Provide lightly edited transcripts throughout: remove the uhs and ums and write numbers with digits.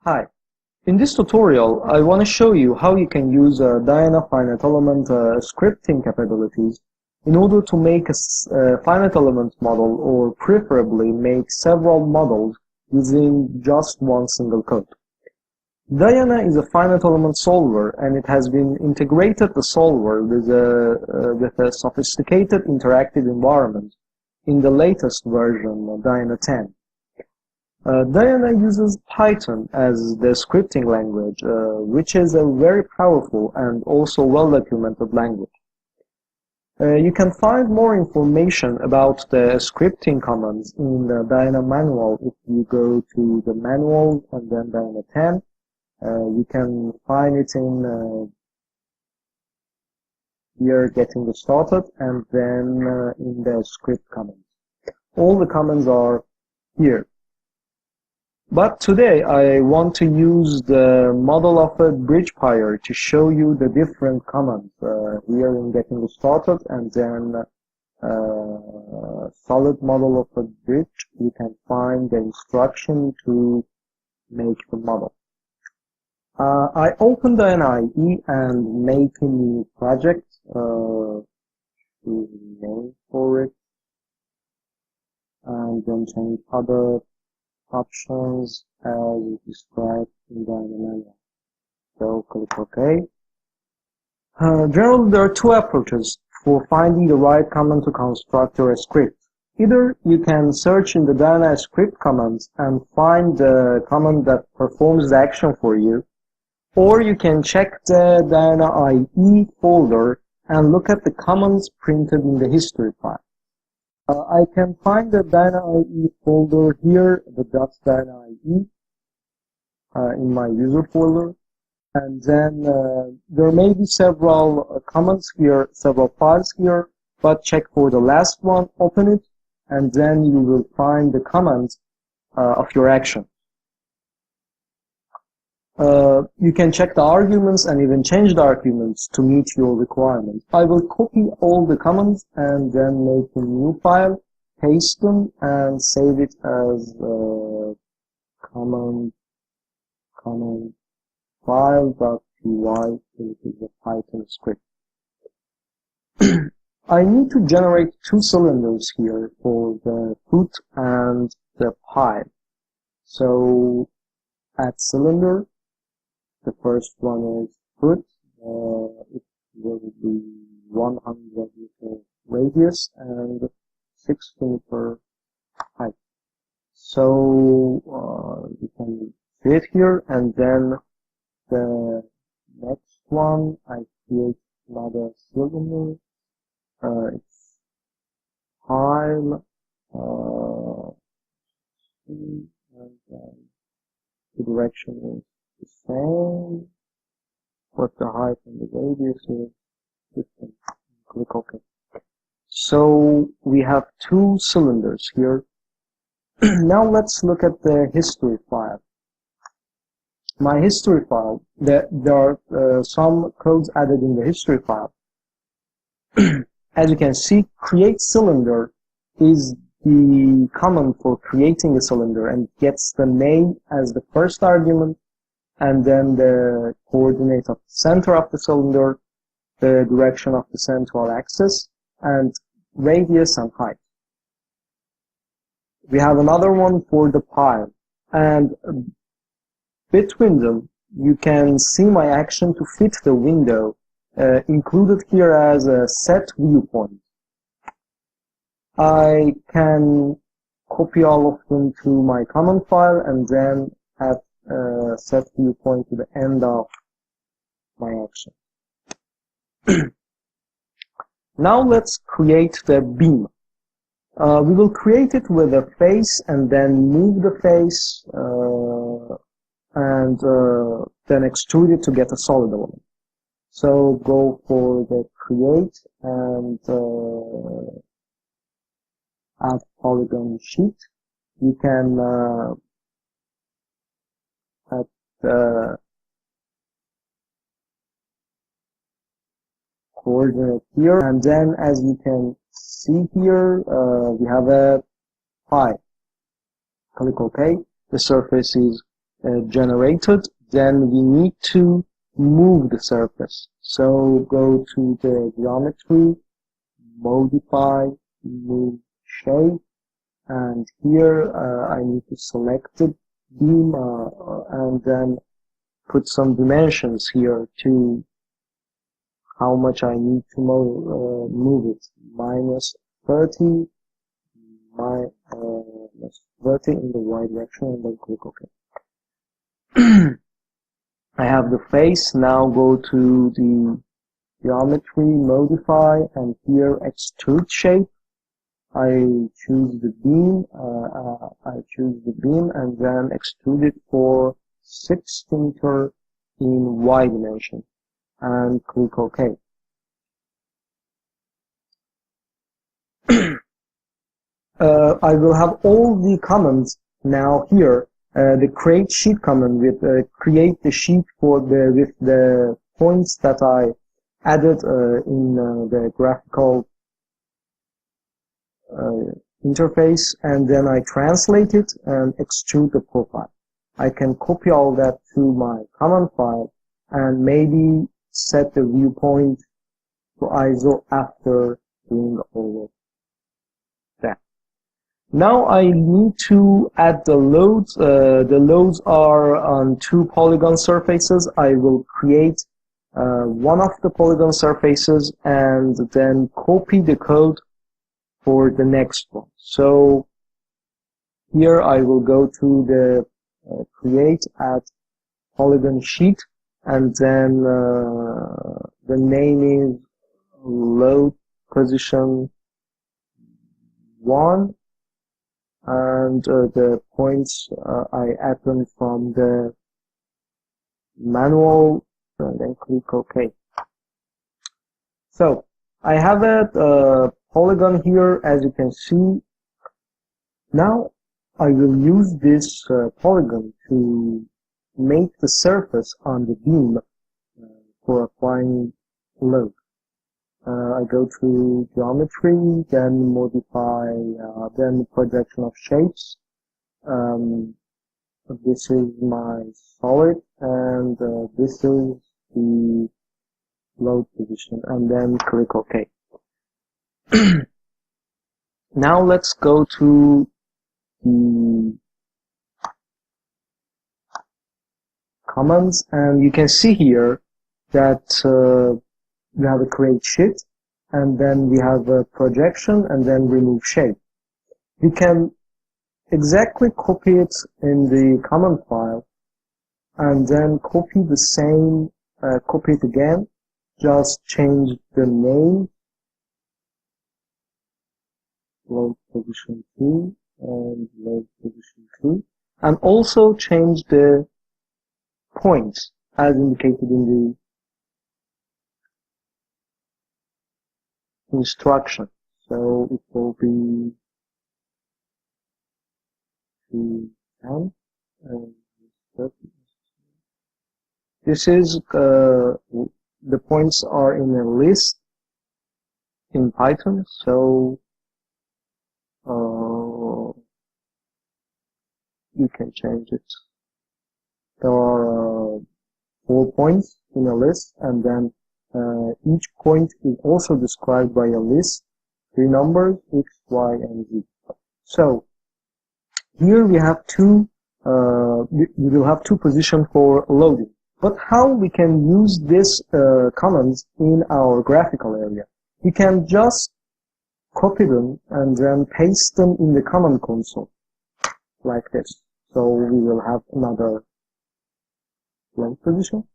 Hi, in this tutorial I want to show you how you can use Diana finite element scripting capabilities in order to make a finite element model, or preferably make several models using just one single code. Diana is a finite element solver, and it has been integrated the solver with a sophisticated interactive environment in the latest version, Diana 10. Diana uses Python as the scripting language, which is a very powerful and also well-documented language. You can find more information about the scripting commands in the Diana manual if you go to the manual and then Diana 10. You can find it in here, getting started, and then in the script commands. All the commands are here. But today I want to use the model of a bridge pair to show you the different commands here in getting started, and then solid model of a bridge. You can find the instruction to make the model. I open the IE and make a new project, name for it, and then change other options as described in the manual. So click OK. Generally, there are two approaches for finding the right command to construct your script. Either you can search in the Diana script commands and find the command that performs the action for you, or you can check the Diana IE folder and look at the commands printed in the history file. I can find the Diana IE folder here, the .Diana IE, in my user folder, and then there may be several commands here, several files here, but check for the last one, open it, and then you will find the commands of your action. You can check the arguments and even change the arguments to meet your requirements. I will copy all the commands and then make a new file, paste them, and save it as command file.py, which is a Python script. I need to generate two cylinders here for the foot and the pile. So add cylinder. The first one is foot. It will be 100 meter radius and 60 meter height. So you can see it here, and then the next one I create another cylinder. It's pile, and the direction is the same, but the height and the radius is different. Click OK. So we have two cylinders here. Now let's look at the history file. My history file, there are some codes added in the history file. As you can see, create cylinder is the command for creating a cylinder, and gets the name as the first argument, and then the coordinate of the center of the cylinder, the direction of the central axis, and radius and height. We have another one for the pile, and between them you can see my action to fit the window, included here as a set viewpoint. I can copy all of them to my command file and then add set viewpoint to the end of my action. Now let's create the beam. We will create it with a face and then move the face and then extrude it to get a solid element. So go for the create and add polygon sheet. You can add the coordinate here, and then as you can see here, we have a pie. Click OK. The surface is generated, then we need to move the surface. So go to the geometry, modify, move shape, and here I need to select the beam and then put some dimensions here to how much I need to move it. Minus 30, minus 30 in the y direction, and then click OK. I have the face. Now go to the geometry, modify, and here extrude shape. I choose the beam. And then extrude it for 6 meters in y dimension, and click OK. I will have all the commands now here. The create sheet command with create the sheet with the points that I added in the graphical interface, and then I translate it and extrude the profile. I can copy all that to my command file and maybe set the viewpoint to ISO after doing all of that. Now I need to add the loads. The loads are on 2 polygon surfaces. I will create one of the polygon surfaces and then copy the code for the next one. So here I will go to the create add polygon sheet, and then the name is load position 1, and the points I add them from the manual, and then click OK. So I have a polygon here, as you can see. Now I will use this polygon to make the surface on the beam for applying load. I go to geometry, then modify, then projection of shapes. This is my solid, and this is the load position, and then click OK. Now let's go to the commands, and you can see here that we have a create sheet, and then we have a projection, and then remove shape. We can exactly copy it in the command file, and then copy the same, copy it again, just change the name, load position 2, and load position 2, and also change the points as indicated in the instruction. So it will be 210 and 30. This is the points are in a list in Python, so you can change it. There are 4 points in a list, and then each point is also described by a list, 3 numbers, X, Y, and Z. So here we have we will have 2 positions for loading. But how we can use this commands in our graphical area? We can just copy them and then paste them in the command console like this. So we will have another load position.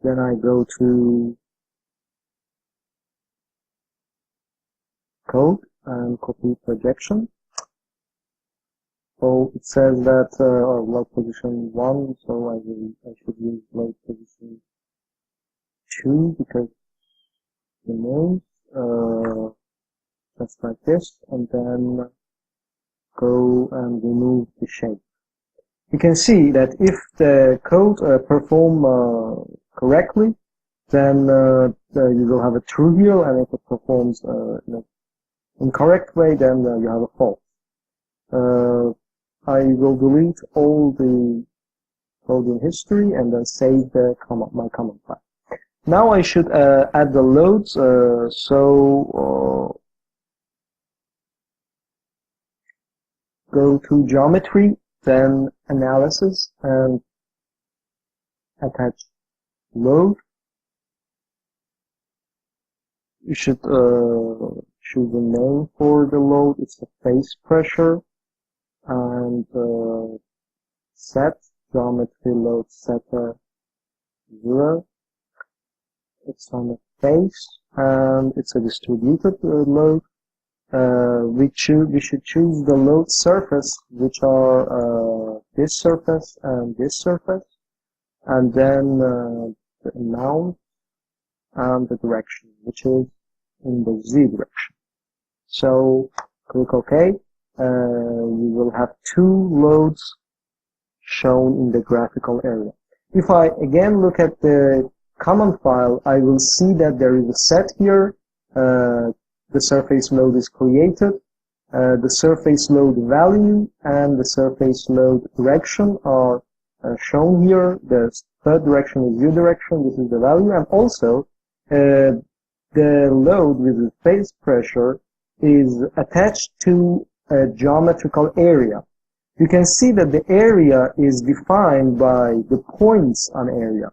Then I go to code and copy projection. So it says that load position 1, so I should use load position 2 because the names just like this, and then go and remove the shape. You can see that if the code perform correctly, then you will have a true here, and if it performs in an incorrect way, then you have a false. I will delete all the coding history and then save my command file. Now I should add the loads. Go to geometry, then analysis, and attach load. You should choose a name for the load. It's a phase pressure, and set geometry load set 0. It's on the phase, and it's a distributed load. We should choose the load surface, which are this surface and this surface, and then the amount and the direction, which is in the Z direction. So click OK. You will have two loads shown in the graphical area. If I again look at the command file, I will see that there is a set here. The surface load is created. The surface load value and the surface load direction are shown here. The third direction is U direction. This is the value. And also, the load with the phase pressure is attached to a geometrical area. You can see that the area is defined by the points on area.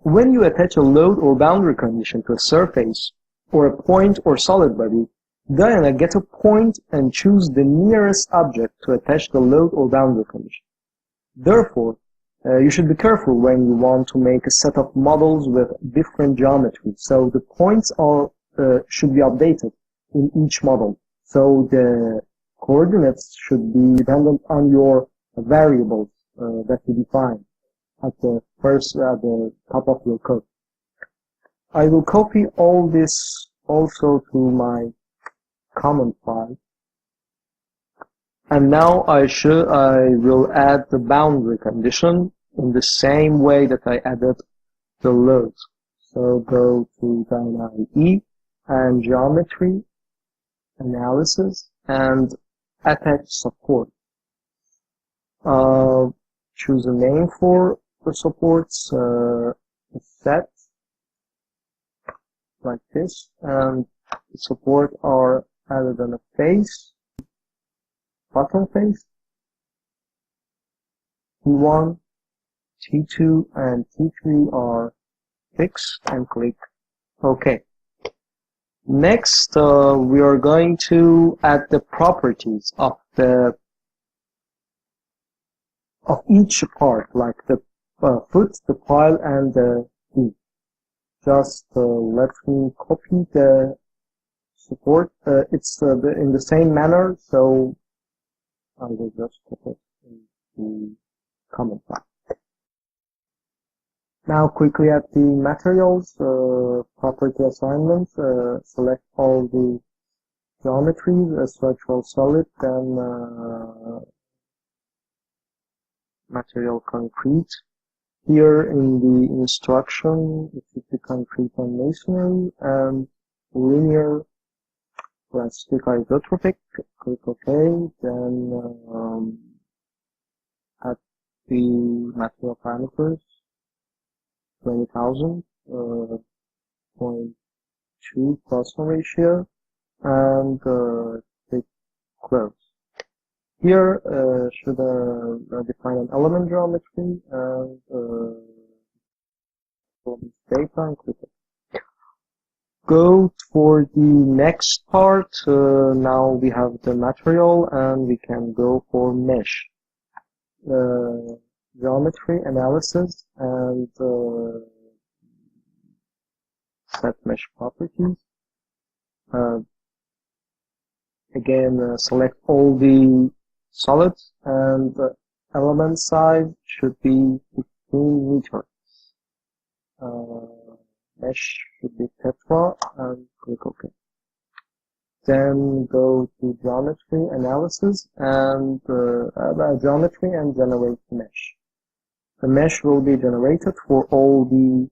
When you attach a load or boundary condition to a surface or a point or solid body, Diana gets a point and choose the nearest object to attach the load or boundary condition. Therefore, you should be careful when you want to make a set of models with different geometries. So the points should be updated in each model. So the coordinates should be dependent on your variables that you define at the top of your code. I will copy all this also to my command file. And now I will add the boundary condition in the same way that I added the loads. So go to Dyna IE and geometry, analysis, and attach support. Choose a name for the supports, set, like this, and the support are added on a face, bottom face, T1, T2, and T3 are fixed, and click OK. Next, we are going to add the properties of each part, like the foot, the pile, and the feet. Just let me copy the support. It's in the same manner, so I will just put it in the comment file. Now quickly at the materials, property assignment, select all the geometries, structural solid, then material concrete. Here in the instruction, it should be concrete and masonry, and linear plastic isotropic. Click OK. Then at the material parameters, 20,000, 0.2 Poisson ratio, and click close. Here should define an element geometry and data and click it. Go for the next part. Now we have the material and we can go for mesh. Geometry analysis and set mesh properties. Again, select all the solids, and the element size should be 15 meters. Mesh should be tetra, and click OK. Then go to geometry analysis and geometry and generate mesh. The mesh will be generated for all the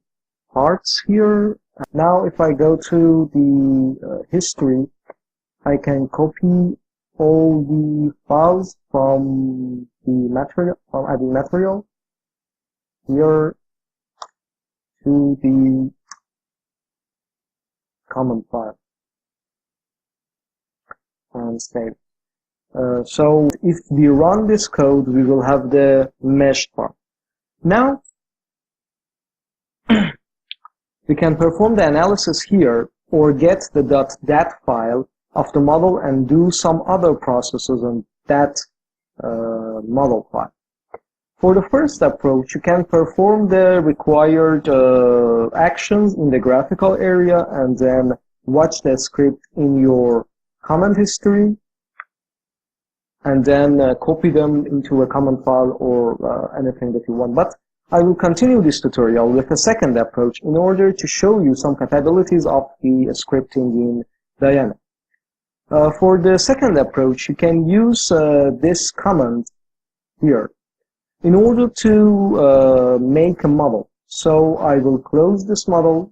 parts here. Now if I go to the history, I can copy all the files from the material, from adding material here to the common file and save. So if we run this code, we will have the meshed part. Now we can perform the analysis here or get the .dat file of the model and do some other processes on that model file. For the first approach, you can perform the required actions in the graphical area and then watch the script in your comment history and then copy them into a common file or anything that you want. But I will continue this tutorial with a second approach in order to show you some capabilities of the scripting in Diana. For the second approach, you can use this command here in order to make a model. So I will close this model,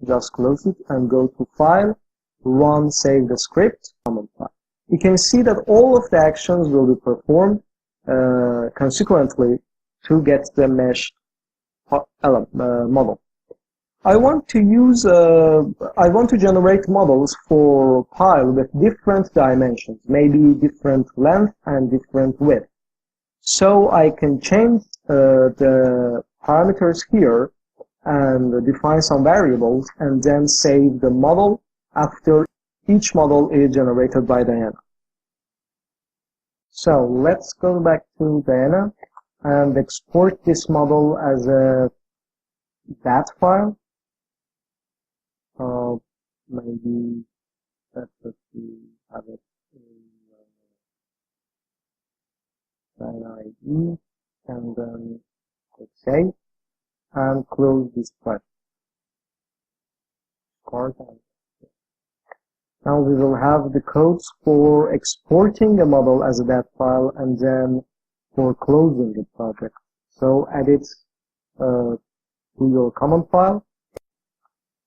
just close it and go to File, Run, Save the Script, command file. You can see that all of the actions will be performed consequently to get the meshed model. I want to generate models for pile with different dimensions, maybe different length and different width. So I can change the parameters here and define some variables and then save the model after each model is generated by Diana. So let's go back to Diana and export this model as a DAT file. Maybe let's have it in Diana ID and then click Save and close this file. Now we will have the codes for exporting a model as a DAT file and then for closing the project. So add it to your common file.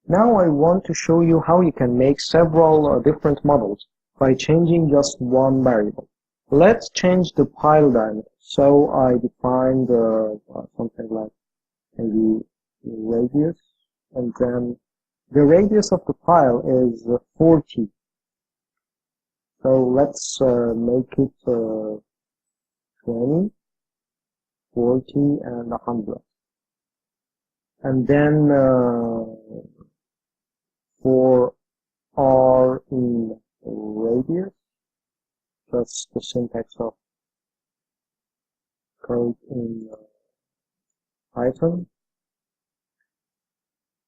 Now I want to show you how you can make several different models by changing just one variable. Let's change the pile diameter. So I defined something like maybe radius, and then the radius of the pile is 40. So let's make it 20, 40, and 100. And then for R in radius, that's the syntax of code in Python.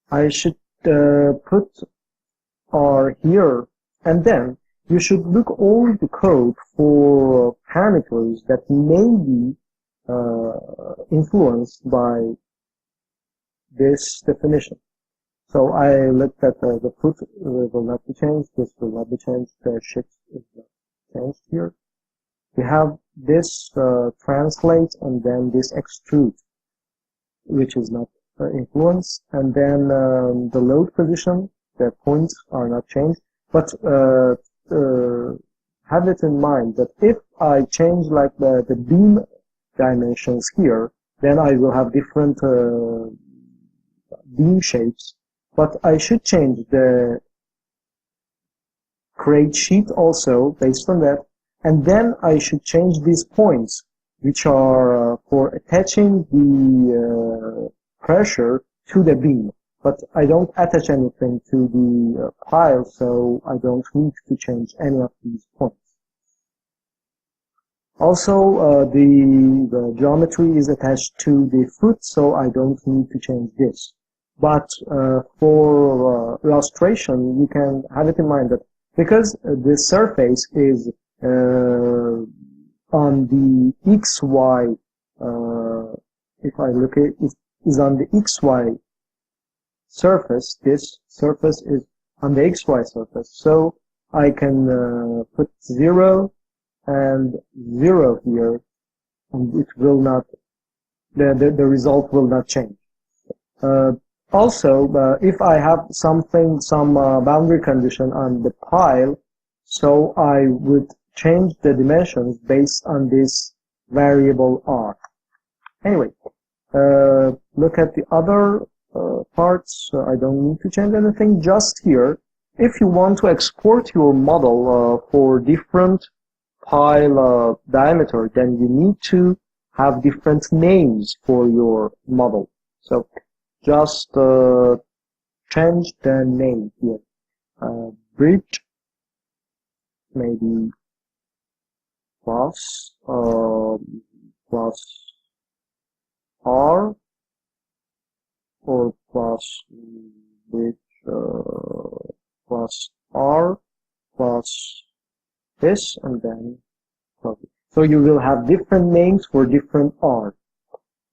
I should put R here, and then you should look all the code for parameters that may be influenced by this definition. So I looked at the put will not be changed, this will not be changed, the shift is not changed here. We have this translate and then this extrude, which is not influenced, and then the load position, the points are not changed. But have it in mind that if I change like the beam dimensions here, then I will have different beam shapes. But I should change the create sheet also based on that, and then I should change these points, which are for attaching the pressure to the beam. But I don't attach anything to the pile, so I don't need to change any of these points. Also, the geometry is attached to the foot, so I don't need to change this. But for illustration, you can have it in mind that because the surface is on the XY, if I look at it, is on the XY surface, this surface is on the XY surface. So I can put 0 and 0 here, and it will not, the result will not change. Also, if I have some boundary condition on the pile, So I would change the dimensions based on this variable r. Anyway, look at the other parts. I don't need to change anything. Just here, if you want to export your model for different pile diameter, then you need to have different names for your model. So just change the name here. Bridge, maybe plus plus R, or plus bridge plus R plus this, and then copy. So you will have different names for different R.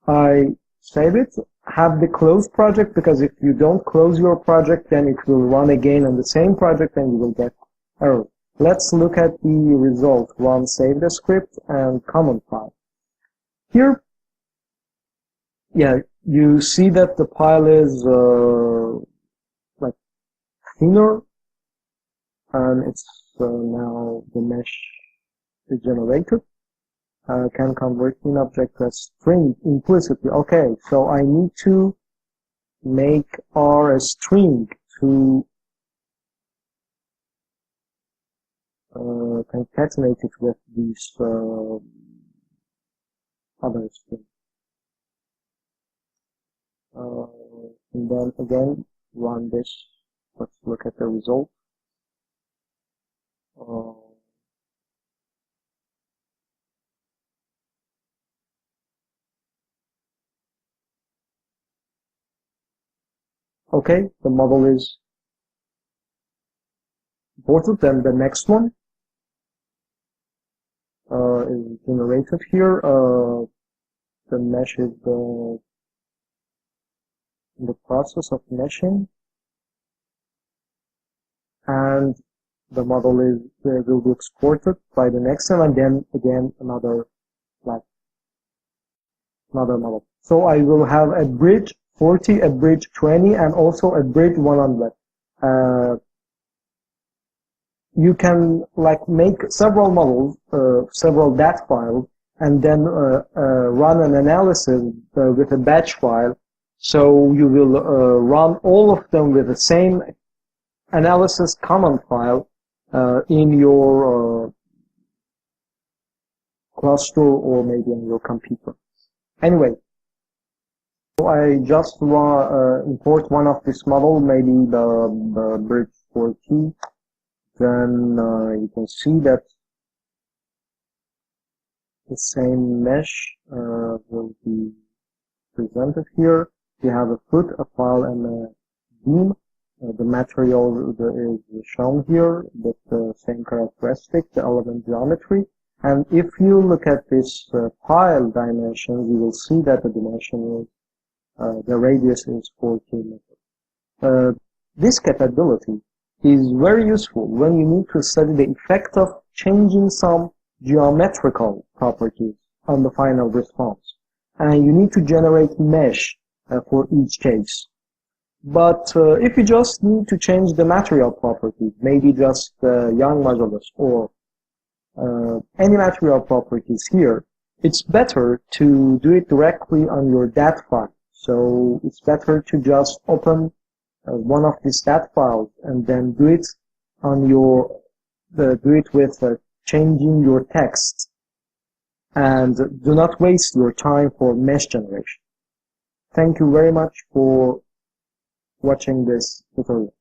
I save it, have the close project, because if you don't close your project, then it will run again on the same project and you will get error. Let's look at the result. Run save the script and command file. Here, yeah, you see that the pile is like thinner, and it's now the mesh is generated. Can convert in object to a string implicitly. Okay, so I need to make R a string to concatenate it with these other strings. And then again, run this. Let's look at the result. Okay, the model is imported. Then the next one is generated here. The mesh is in the process of meshing, and the model will be exported by the next one, and then again another model. So I will have a bridge 40, a bridge 20, and also a bridge 100. You can make several models, several DAT files, and then run an analysis with a batch file. So you will run all of them with the same analysis command file in your cluster or maybe on your computer. Anyway, so I just import one of this model, maybe the bridge 40. Then you can see that the same mesh will be presented here. You have a foot, a file, and a beam. The material is shown here with the same characteristic, the element geometry. And if you look at this pile dimensions, you will see that the dimension is, the radius is 40 meters. This capability is very useful when you need to study the effect of changing some geometrical properties on the final response. And you need to generate mesh for each case. But if you just need to change the material properties, maybe just Young modulus or any material properties here, it's better to do it directly on your DAT file. So it's better to just open one of these DAT files and then do it on your do it with changing your text, and do not waste your time for mesh generation. Thank you very much for watching this tutorial.